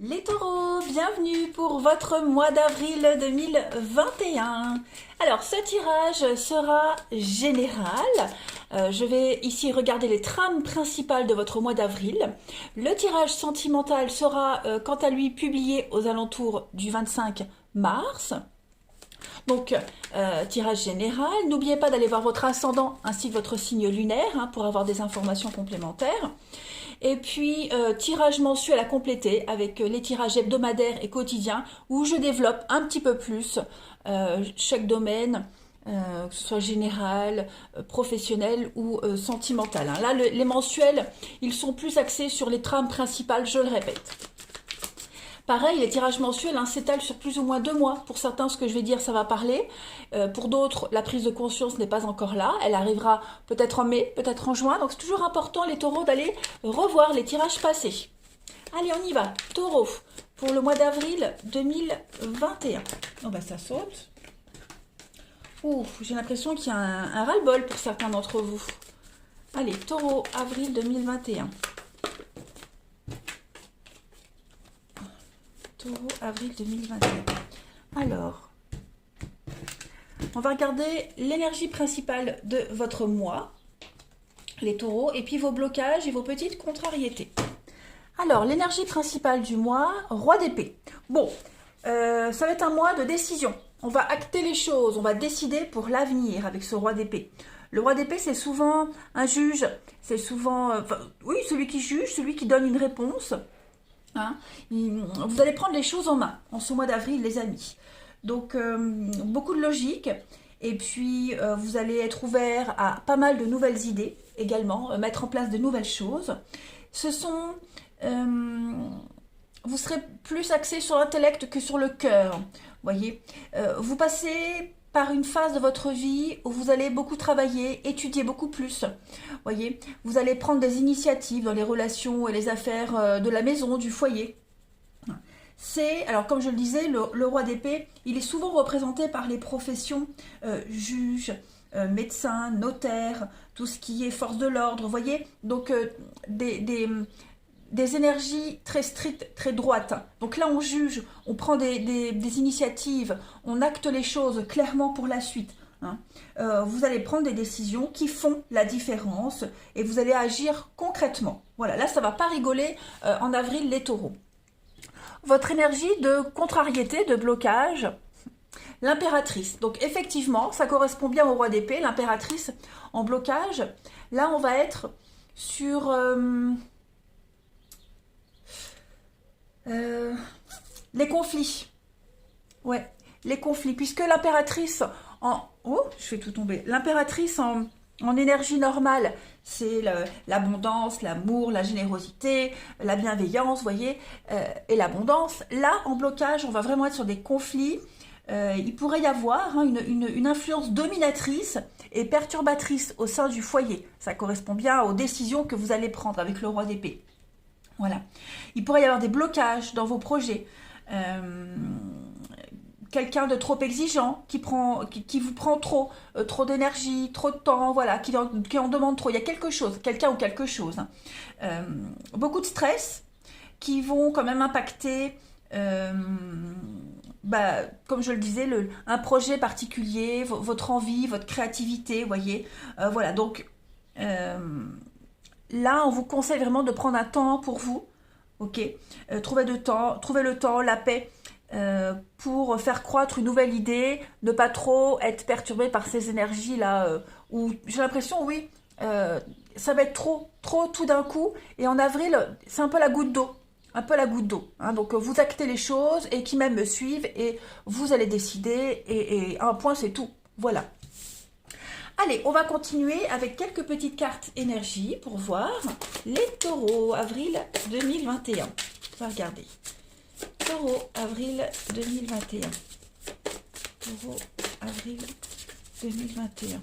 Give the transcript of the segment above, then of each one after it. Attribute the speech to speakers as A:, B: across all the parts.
A: Les taureaux, bienvenue pour votre mois d'avril 2021. Alors, ce tirage sera général. Je vais ici regarder les trames principales de votre mois d'avril. Le tirage sentimental sera quant à lui publié aux alentours du 25 mars. Donc, tirage général. N'oubliez pas d'aller voir votre ascendant ainsi que votre signe lunaire pour avoir des informations complémentaires. Et puis, tirage mensuel à compléter avec les tirages hebdomadaires et quotidiens où je développe un petit peu plus chaque domaine, que ce soit général, professionnel ou sentimental. Là, les mensuels, ils sont plus axés sur les trames principales, je le répète. Pareil, les tirages mensuels s'étalent sur plus ou moins 2 mois. Pour certains, ce que je vais dire, ça va parler. Pour d'autres, la prise de conscience n'est pas encore là. Elle arrivera peut-être en mai, peut-être en juin. Donc c'est toujours important, les taureaux, d'aller revoir les tirages passés. Allez, on y va. Taureau, pour le mois d'avril 2021. Oh bah ça saute. Ouh, j'ai l'impression qu'il y a un ras-le-bol pour certains d'entre vous. Allez, taureau, avril 2021. Taureau, avril 2021. Alors, on va regarder l'énergie principale de votre mois, les taureaux, et puis vos blocages et vos petites contrariétés. Alors, l'énergie principale du mois, roi d'épée. Bon, ça va être un mois de décision. On va acter les choses, on va décider pour l'avenir avec ce roi d'épée. Le roi d'épée, c'est souvent un juge, c'est souvent, oui, celui qui juge, celui qui donne une réponse. Vous allez prendre les choses en main en ce mois d'avril, les amis. Donc, beaucoup de logique. Et puis, vous allez être ouvert à pas mal de nouvelles idées également, mettre en place de nouvelles choses. Vous serez plus axé sur l'intellect que sur le cœur. Voyez, vous passez par une phase de votre vie où vous allez beaucoup travailler, étudier beaucoup plus. Voyez, vous allez prendre des initiatives dans les relations et les affaires de la maison, du foyer. Alors comme je le disais, le roi d'épée, il est souvent représenté par les professions juges, médecins, notaires, tout ce qui est force de l'ordre, voyez. Donc des énergies très strictes, très droites. Donc là, on juge, on prend des initiatives, on acte les choses clairement pour la suite. Vous allez prendre des décisions qui font la différence et vous allez agir concrètement. Voilà, là, ça ne va pas rigoler en avril, les taureaux. Votre énergie de contrariété, de blocage, l'impératrice. Donc effectivement, ça correspond bien au roi d'épée, l'impératrice en blocage. Là, on va être sur... les conflits. Ouais, les conflits. Puisque l'impératrice Oh, je fais tout tomber. L'impératrice en énergie normale, c'est l'abondance, l'amour, la générosité, la bienveillance, voyez, et l'abondance. Là, en blocage, on va vraiment être sur des conflits. Il pourrait y avoir une influence dominatrice et perturbatrice au sein du foyer. Ça correspond bien aux décisions que vous allez prendre avec le roi d'épée. Voilà. Il pourrait y avoir des blocages dans vos projets. Quelqu'un de trop exigeant qui vous prend trop d'énergie, trop de temps, voilà, qui en demande trop. Il y a quelque chose, quelqu'un ou quelque chose. Beaucoup de stress qui vont quand même impacter, comme je le disais, un projet particulier, votre envie, votre créativité, voyez. Voilà, donc là, on vous conseille vraiment de prendre un temps pour vous, ok. Trouvez le temps, la paix, pour faire croître une nouvelle idée, ne pas trop être perturbé par ces énergies-là, où j'ai l'impression, oui, ça va être trop tout d'un coup, et en avril, c'est un peu la goutte d'eau, donc vous actez les choses, et qui même me suivent, et vous allez décider, et un point, c'est tout, voilà. Allez, on va continuer avec quelques petites cartes énergie pour voir les taureaux, avril 2021. On va regarder. Taureau, avril 2021. Taureau, avril 2021.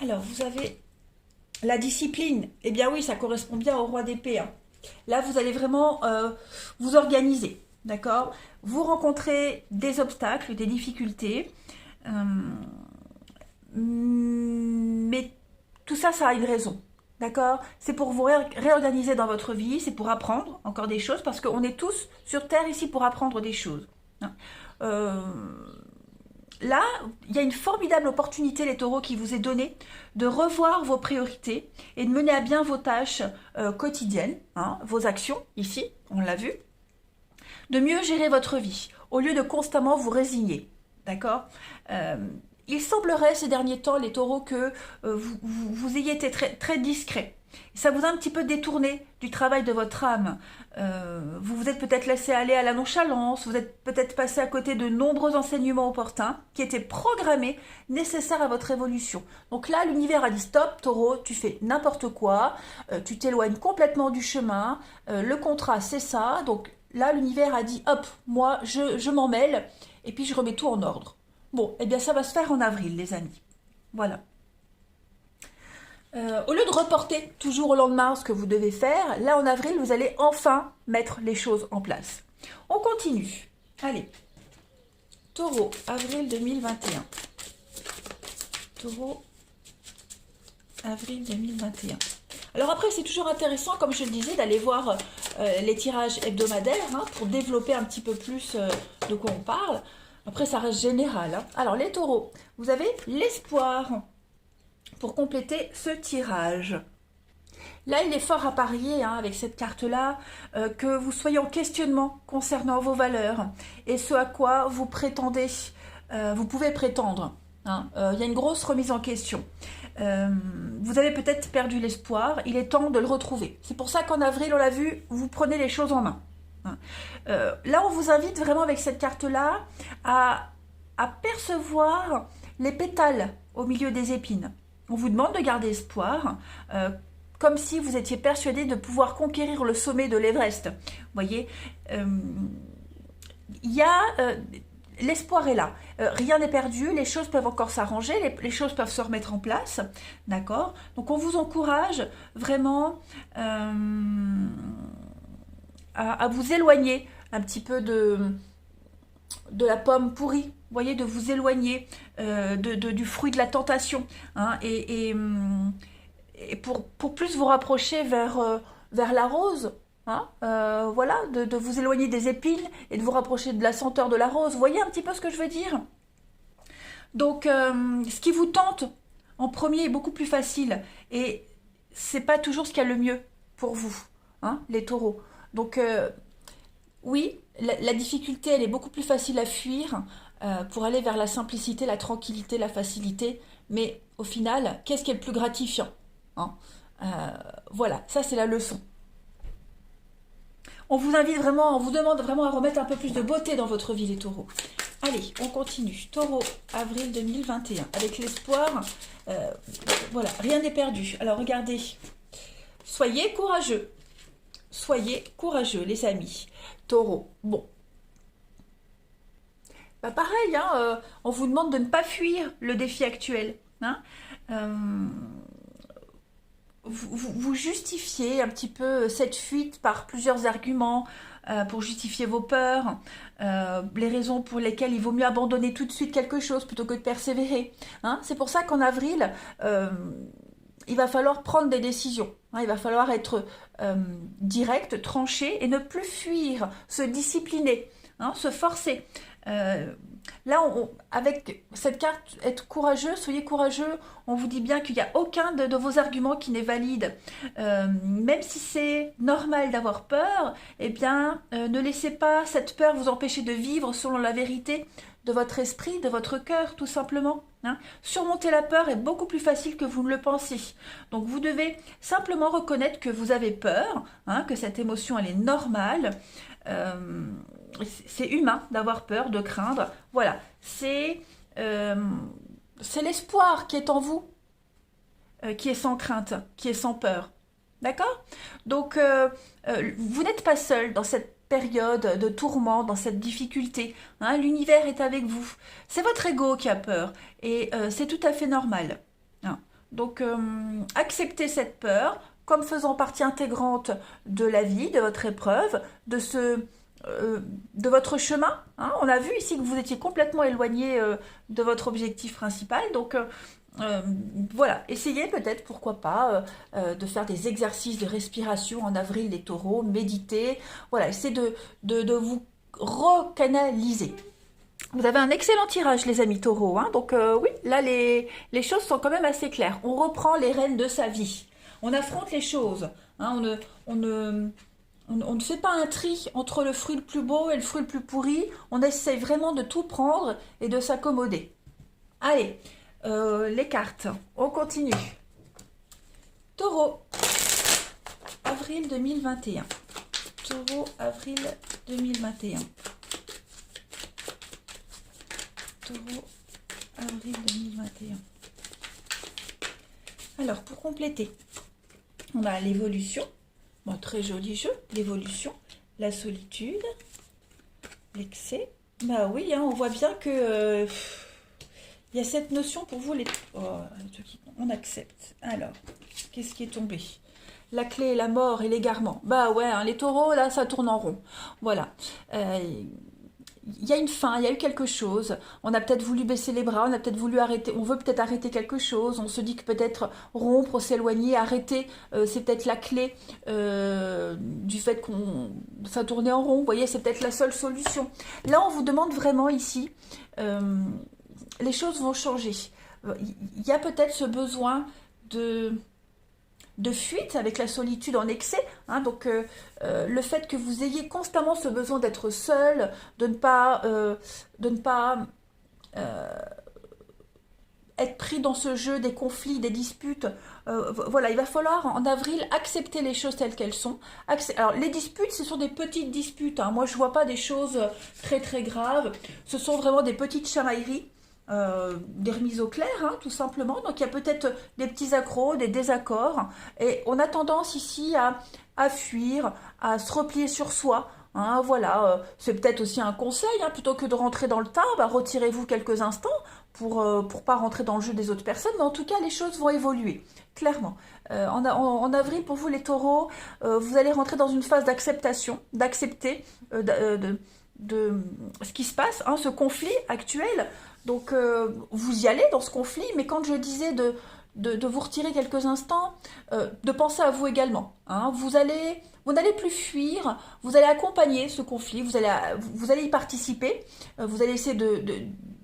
A: Alors, vous avez la discipline. Eh bien oui, ça correspond bien au roi d'épée. Là, vous allez vraiment vous organiser. D'accord? Vous rencontrez des obstacles, des difficultés. Mais tout ça, ça a une raison. D'accord? C'est pour vous réorganiser dans votre vie, c'est pour apprendre encore des choses, parce qu'on est tous sur Terre ici pour apprendre des choses. Hein. Euh, Là, il y a une formidable opportunité, les taureaux, qui vous est donnée de revoir vos priorités et de mener à bien vos tâches quotidiennes, hein, vos actions, ici, on l'a vu, de mieux gérer votre vie, au lieu de constamment vous résigner. D'accord? Il semblerait ces derniers temps, les taureaux, que vous ayez été très discret. Ça vous a un petit peu détourné du travail de votre âme. Vous vous êtes peut-être laissé aller à la nonchalance, vous êtes peut-être passé à côté de nombreux enseignements opportuns qui étaient programmés, nécessaires à votre évolution. Donc là, l'univers a dit stop, taureau, tu fais n'importe quoi, tu t'éloignes complètement du chemin, le contrat c'est ça. Donc là, l'univers a dit hop, moi je m'en mêle et puis je remets tout en ordre. Bon, eh bien ça va se faire en avril, les amis. Voilà. Au lieu de reporter toujours au lendemain ce que vous devez faire, là en avril, vous allez enfin mettre les choses en place. On continue. Allez. Taureau, avril 2021. Taureau, avril 2021. Alors après, c'est toujours intéressant, comme je le disais, d'aller voir les tirages hebdomadaires hein, pour développer un petit peu plus de quoi on parle. Après, ça reste général. Hein. Alors, les taureaux, vous avez l'espoir pour compléter ce tirage. Là, il est fort à parier hein, avec cette carte-là que vous soyez en questionnement concernant vos valeurs et ce à quoi vous prétendez, vous pouvez prétendre. Hein. Il y a une grosse remise en question. Vous avez peut-être perdu l'espoir, il est temps de le retrouver. C'est pour ça qu'en avril, on l'a vu, vous prenez les choses en main. Hein. Là, on vous invite vraiment avec cette carte-là à percevoir les pétales au milieu des épines. On vous demande de garder espoir, comme si vous étiez persuadé de pouvoir conquérir le sommet de l'Everest. Vous voyez, l'espoir est là. Rien n'est perdu, les choses peuvent encore s'arranger, les choses peuvent se remettre en place. D'accord? Donc on vous encourage vraiment à vous éloigner un petit peu de la pomme pourrie. Vous voyez, de vous éloigner du fruit de la tentation hein, et pour plus vous rapprocher vers la rose, hein, voilà, de vous éloigner des épines et de vous rapprocher de la senteur de la rose. Vous voyez un petit peu ce que je veux dire? Donc, ce qui vous tente en premier est beaucoup plus facile et c'est pas toujours ce qu'il y a le mieux pour vous, hein, les taureaux. Donc, oui, la difficulté, elle est beaucoup plus facile à fuir pour aller vers la simplicité, la tranquillité, la facilité. Mais au final, qu'est-ce qui est le plus gratifiant hein voilà, ça c'est la leçon. On vous invite vraiment, on vous demande vraiment à remettre un peu plus de beauté dans votre vie, les taureaux. Allez, on continue. Taureau, avril 2021, avec l'espoir. Voilà, rien n'est perdu. Alors regardez, soyez courageux. Soyez courageux, les amis. Taureau, bon. Bah pareil, hein, on vous demande de ne pas fuir le défi actuel. Hein. Vous justifiez un petit peu cette fuite par plusieurs arguments pour justifier vos peurs, les raisons pour lesquelles il vaut mieux abandonner tout de suite quelque chose plutôt que de persévérer. Hein. C'est pour ça qu'en avril, il va falloir prendre des décisions. Hein. Il va falloir être direct, tranché et ne plus fuir, se discipliner, hein, se forcer. Là, avec cette carte, être courageux, soyez courageux, on vous dit bien qu'il n'y a aucun de vos arguments qui n'est valide. Même si c'est normal d'avoir peur, eh bien, ne laissez pas cette peur vous empêcher de vivre selon la vérité de votre esprit, de votre cœur, tout simplement. Hein. Surmonter la peur est beaucoup plus facile que vous ne le pensez. Donc, vous devez simplement reconnaître que vous avez peur, hein, que cette émotion, elle est normale. C'est humain d'avoir peur, de craindre. Voilà, c'est l'espoir qui est en vous, qui est sans crainte, qui est sans peur. D'accord? Donc, vous n'êtes pas seul dans cette période de tourment, dans cette difficulté. Hein, l'univers est avec vous. C'est votre ego qui a peur et c'est tout à fait normal. Hein. Donc, acceptez cette peur comme faisant partie intégrante de la vie, de votre épreuve, de votre chemin. Hein. On a vu ici que vous étiez complètement éloigné de votre objectif principal. Donc, Euh, voilà, essayez peut-être, pourquoi pas, de faire des exercices de respiration en avril, les taureaux, méditer. Voilà, essayez de vous recanaliser. Vous avez un excellent tirage, les amis taureaux, hein. Donc oui, là, les choses sont quand même assez claires. On reprend les rênes de sa vie. On affronte les choses, hein. On ne, on ne fait pas un tri entre le fruit le plus beau et le fruit le plus pourri. On essaie vraiment de tout prendre et de s'accommoder. Allez, les cartes, on continue. Taureau, avril 2021. Taureau, avril 2021. Taureau, avril 2021. Alors, pour compléter, on a l'évolution. Bon, très joli jeu. L'évolution, la solitude, l'excès. Bah oui, hein, on voit bien que il y a cette notion pour vous. On accepte. Alors, qu'est-ce qui est tombé? La clé, la mort et l'égarement. Bah ouais, hein, les taureaux, là, ça tourne en rond. Voilà. Il y a une fin, il y a eu quelque chose. On a peut-être voulu baisser les bras, on a peut-être voulu arrêter, on veut peut-être arrêter quelque chose. On se dit que peut-être rompre, s'éloigner, arrêter, c'est peut-être la clé du fait qu'on ça tournait en rond. Vous voyez, c'est peut-être la seule solution. Là, on vous demande vraiment ici, les choses vont changer. Il y a peut-être ce besoin de fuite avec la solitude en excès, hein. Donc le fait que vous ayez constamment ce besoin d'être seul, de ne pas être pris dans ce jeu des conflits, des disputes. Voilà, il va falloir en avril accepter les choses telles qu'elles sont. Alors les disputes, ce sont des petites disputes, hein. Moi je vois pas des choses très très graves, ce sont vraiment des petites chamailleries. Des remises au clair, hein, tout simplement. Donc il y a peut-être des petits accros, des désaccords, et on a tendance ici à fuir, à se replier sur soi, hein. Voilà, c'est peut-être aussi un conseil, hein, plutôt que de rentrer dans le tas, bah, retirez-vous quelques instants pour pas rentrer dans le jeu des autres personnes, mais en tout cas les choses vont évoluer, clairement. En avril, pour vous les taureaux, vous allez rentrer dans une phase d'acceptation, d'accepter de ce qui se passe, hein, ce conflit actuel. Donc vous y allez dans ce conflit, mais quand je disais de vous retirer quelques instants, de penser à vous également, hein. Vous n'allez plus fuir, vous allez accompagner ce conflit, vous allez y participer, vous allez essayer de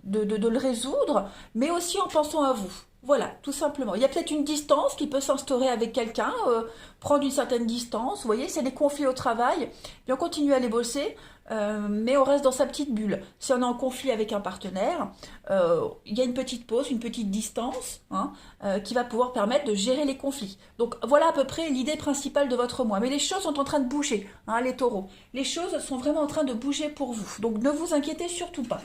A: le résoudre, mais aussi en pensant à vous. Voilà, tout simplement. Il y a peut-être une distance qui peut s'instaurer avec quelqu'un, prendre une certaine distance. Vous voyez, c'est des conflits au travail, puis on continue à les bosser, mais on reste dans sa petite bulle. Si on est en conflit avec un partenaire, il y a une petite pause, une petite distance, hein, qui va pouvoir permettre de gérer les conflits. Donc voilà à peu près l'idée principale de votre mois. Mais les choses sont en train de bouger, hein, les taureaux. Les choses sont vraiment en train de bouger pour vous. Donc ne vous inquiétez surtout pas.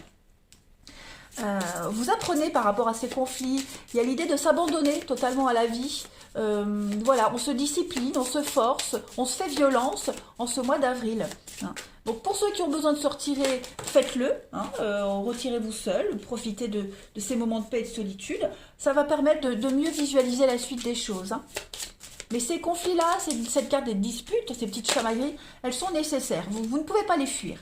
A: Vous apprenez par rapport à ces conflits. Il y a l'idée de s'abandonner totalement à la vie. Voilà, on se discipline, on se force, on se fait violence en ce mois d'avril, hein. Donc pour ceux qui ont besoin de se retirer, faites-le, hein, retirez-vous seul, profitez de ces moments de paix et de solitude. Ça va permettre de mieux visualiser la suite des choses, hein. Mais ces conflits-là, cette carte des disputes, ces petites chamailleries, elles sont nécessaires. Vous ne pouvez pas les fuir.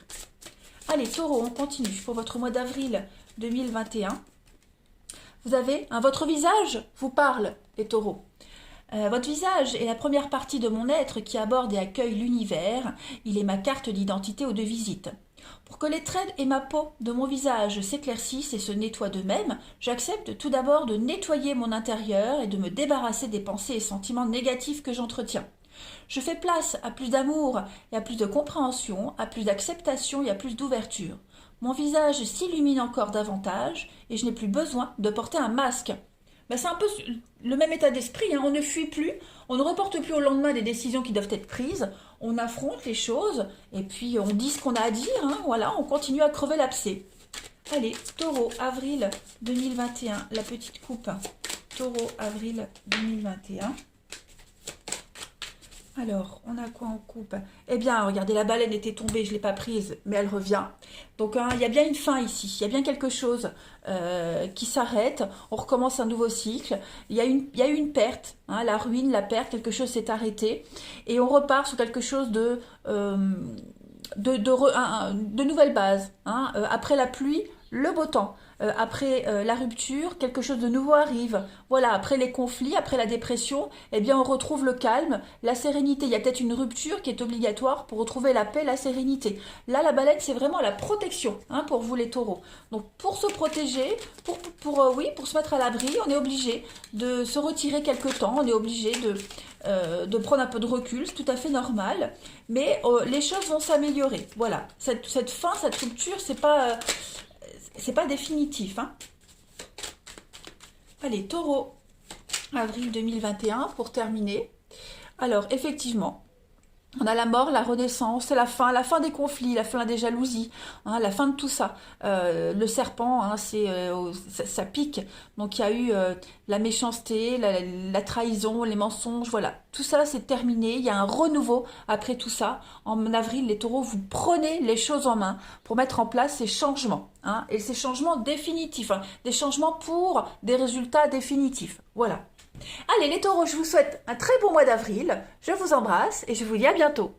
A: Allez, taureau, on continue pour votre mois d'avril 2021. Vous avez, hein, votre visage vous parle, les taureaux. Votre visage est la première partie de mon être qui aborde et accueille l'univers. Il est ma carte d'identité ou de visite. Pour que les traits et ma peau de mon visage s'éclaircissent et se nettoient d'eux-mêmes, j'accepte tout d'abord de nettoyer mon intérieur et de me débarrasser des pensées et sentiments négatifs que j'entretiens. Je fais place à plus d'amour et à plus de compréhension, à plus d'acceptation et à plus d'ouverture. Mon visage s'illumine encore davantage et je n'ai plus besoin de porter un masque. Ben, c'est un peu le même état d'esprit, hein. On ne fuit plus, on ne reporte plus au lendemain des décisions qui doivent être prises, on affronte les choses et puis on dit ce qu'on a à dire, hein. Voilà, on continue à crever l'abcès. Allez, taureau, avril 2021, la petite coupe. Taureau, avril 2021. Alors, on a quoi en coupe? Eh bien, regardez, la baleine était tombée, je ne l'ai pas prise, mais elle revient. Donc, hein, il y a bien une fin ici, il y a bien quelque chose qui s'arrête, on recommence un nouveau cycle. Il y a eu une perte, hein, la ruine, la perte, quelque chose s'est arrêté. Et on repart sur quelque chose de nouvelles bases, hein. Après la pluie, le beau temps. après la rupture, quelque chose de nouveau arrive. Voilà, après les conflits, après la dépression, eh bien on retrouve le calme, la sérénité. Il y a peut-être une rupture qui est obligatoire pour retrouver la paix, la sérénité. Là, la baleine, c'est vraiment la protection, hein, pour vous les taureaux. Donc pour se protéger, oui, pour se mettre à l'abri, on est obligé de se retirer quelque temps, on est obligé de prendre un peu de recul, c'est tout à fait normal, mais les choses vont s'améliorer. Voilà, cette fin, cette rupture, c'est pas définitif, hein. Allez, taureau, avril 2021, pour terminer. Alors, effectivement, on a la mort, la renaissance, c'est la fin des conflits, la fin des jalousies, hein, la fin de tout ça. Le serpent, hein, ça pique. Donc il y a eu la méchanceté, la trahison, les mensonges, voilà. Tout ça, c'est terminé. Il y a un renouveau après tout ça. En avril, les taureaux, vous prenez les choses en main pour mettre en place ces changements, hein, et ces changements définitifs, hein, des changements pour des résultats définitifs. Voilà. Allez les taureaux, je vous souhaite un très bon mois d'avril, je vous embrasse et je vous dis à bientôt.